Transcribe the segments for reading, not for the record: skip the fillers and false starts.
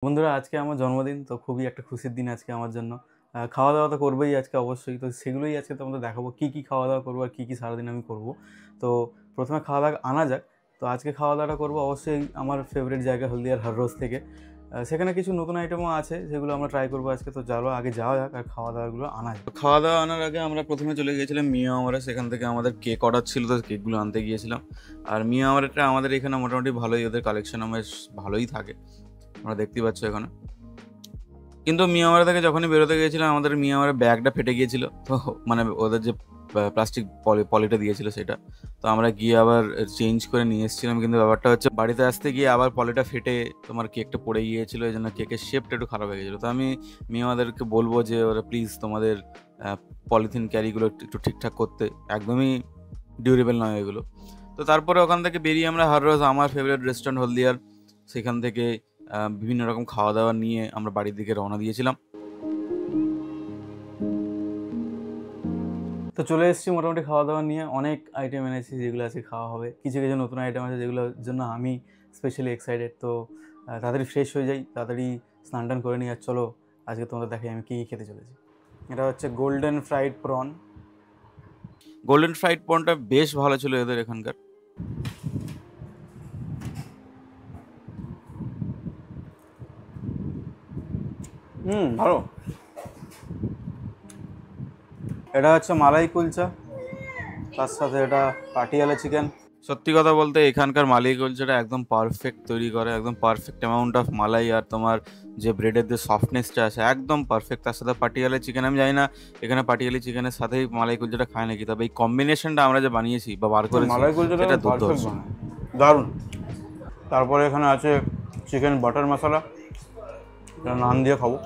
বন্ধুরা, আজকে আমার জন্মদিন, তো খুবই একটা খুশির দিন আজকে আমার জন্য। খাওয়া দাওয়া তো করবোই আজকে অবশ্যই, তো সেগুলোই আজকে তোমাদের দেখাবো কী কী খাওয়া দাওয়া করবো আর কী কী সারাদিন আমি করব। তো প্রথমে খাওয়া দাওয়া আনা যাক। তো আজকে খাওয়া দাওয়াটা করবো অবশ্যই আমার ফেভারিট জায়গা হলদিয়ার হাররোজ থেকে। সেখানে কিছু নতুন আইটেমও আছে যেগুলো আমরা ট্রাই করবো আজকে। তো চলো আগে যাওয়া যাক আর খাওয়া দাওয়াগুলো আনা যাক। খাওয়া দাওয়া আনার আগে আমরা প্রথমে চলে গিয়েছিলাম মিয়ামারে। সেখান থেকে আমাদের কেক অর্ডার ছিল, তো কেকগুলো আনতে গিয়েছিলাম। আর মিয়ামারটা আমাদের এখানে মোটামুটি ভালোই, ওদের কালেকশন বেশ ভালোই থাকে, আমরা দেখতেই পাচ্ছ এখানে। কিন্তু মিয়ামার থেকে যখনই বেরোতে গিয়েছিলাম আমাদের মিয়ামারের ব্যাগটা ফেটে গিয়েছিল। তো মানে ওদের যে প্লাস্টিক পলিটা দিয়েছিল সেটা, তো আমরা গিয়ে আবার চেঞ্জ করে নিয়ে এসেছিলাম। কিন্তু ব্যাপারটা হচ্ছে বাড়িতে আসতে গিয়ে আবার পলিটা ফেটে তোমার কেকটা পড়ে গিয়েছিলো, এই জন্য কেকের শেপটা একটু খারাপ হয়ে গেছিলো। তো আমি মিয়ামাদেরকে বলবো যে ওরা প্লিজ তোমাদের পলিথিন ক্যারিগুলো একটু ঠিকঠাক করতে, একদমই ডিউরেবল নয় এগুলো। তো তারপরে ওখান থেকে বেরিয়ে আমরা হাররোজ, আমার ফেভারিট রেস্টুরেন্ট হলদিয়ার, সেখান থেকে বিভিন্ন রকম খাওয়া দাওয়া নিয়ে আমরা বাড়ির দিকে রওনা দিয়েছিলাম। তো চলে এসেছি মোটামুটি খাওয়া দাওয়া নিয়ে। অনেক আইটেম এনেছি যেগুলো আজকে খাওয়া হবে। কিছু কিছু নতুন আইটেম আছে যেগুলোর জন্য আমি স্পেশালি এক্সাইটেড। তো তাড়াতাড়ি ফ্রেশ হয়ে যাই, তাড়াতাড়ি স্নান টান করে নিই। আর চলো আজকে তোমাদের দেখাই আমি কী কী খেতে চলেছি। এটা হচ্ছে golden fried prawn. Golden fried প্রনটা বেশ ভালো ছিল এদের এখানকার। ভালো। এটা হচ্ছে মালাই কুলচা, তার সাথে এটা পাটিয়ালা চিকেন। সত্যি কথা বলতে এখানকার মালাই কুলচাটা একদম পারফেক্ট তৈরি করে, একদম পারফেক্ট অ্যামাউন্ট অফ মালাই আর তোমার যে ব্রেডের যে সফটনেসটা আছে একদম পারফেক্ট। তার সাথে পাটিয়ালা চিকেন, আমি জানি না এখানে পাটিয়ালি চিকেনের সাথেই মালাই কুলচাটা খায় নাকি, তবে এই কম্বিনেশনটা আমরা যে বানিয়েছি বা বার করেছি মালাই কুলচাটা এটা দুর্ধর্ষ, দারুণ। তারপরে এখানে আছে চিকেন বাটার মশলা, এটা নান দিয়ে খাবো।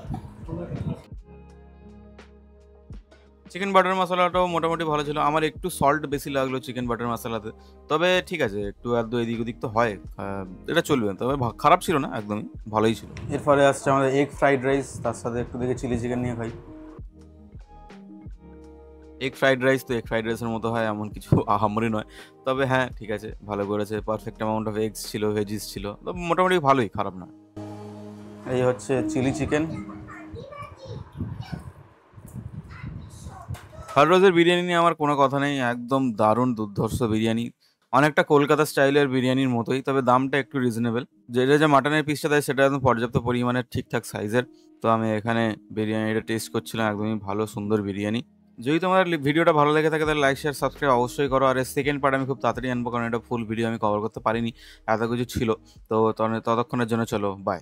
চিকেন বাটার মশলাটাও মোটামুটি ভালো ছিল। আমার একটু সল্ট বেশি লাগলো চিকেন বাটার মশলাতে, তবে ঠিক আছে, একটু আধটু এদিক ওদিক তো হয়, এটা চলবে। তবে খারাপ ছিল না, একদমই ভালোই ছিল। এরপরে আসছে আমাদের এগ ফ্রাইড রাইস, তার সাথে একটু দেখে চিলি চিকেন নিয়ে খাই। এগ ফ্রাইড রাইস তো এগ ফ্রাইড রাইসের মতো হয় এমন কিছু আহামরি নয়, তবে হ্যাঁ ঠিক আছে, ভালো করেছে। পারফেক্ট অ্যামাউন্ট অফ এগস ছিল, ভেজিস ছিল, তো মোটামুটি ভালোই, খারাপ না। এই হচ্ছে চিলি চিকেন। হাররোজের বিরিয়ানি নিয়ে আমার কোনো কথা নেই, একদম দারুণ দুর্ধর্ষ বিরিয়ানি, অনেকটা কলকাতা স্টাইলের বিরিয়ানির মতোই, তবে দামটা একটু রিজনেবল। যেটা যে মাটনের পিসটা দেয় সেটা একদম পর্যাপ্ত পরিমাণের ঠিকঠাক সাইজের। তো আমি এখানে বিরিয়ানিটা টেস্ট করছিলাম, একদমই ভালো সুন্দর বিরিয়ানি। যদি তোমার ভিডিওটা ভালো লেগে থাকে তাহলে লাইক শেয়ার সাবস্ক্রাইব অবশ্যই করো। আর সেকেন্ড পার্ট আমি খুব তাড়াতাড়ি আনবো, কারণ এটা ফুল ভিডিও আমি কভার করতে পারিনি, এত কিছু ছিল। তো ততক্ষণের জন্য চলো বাই।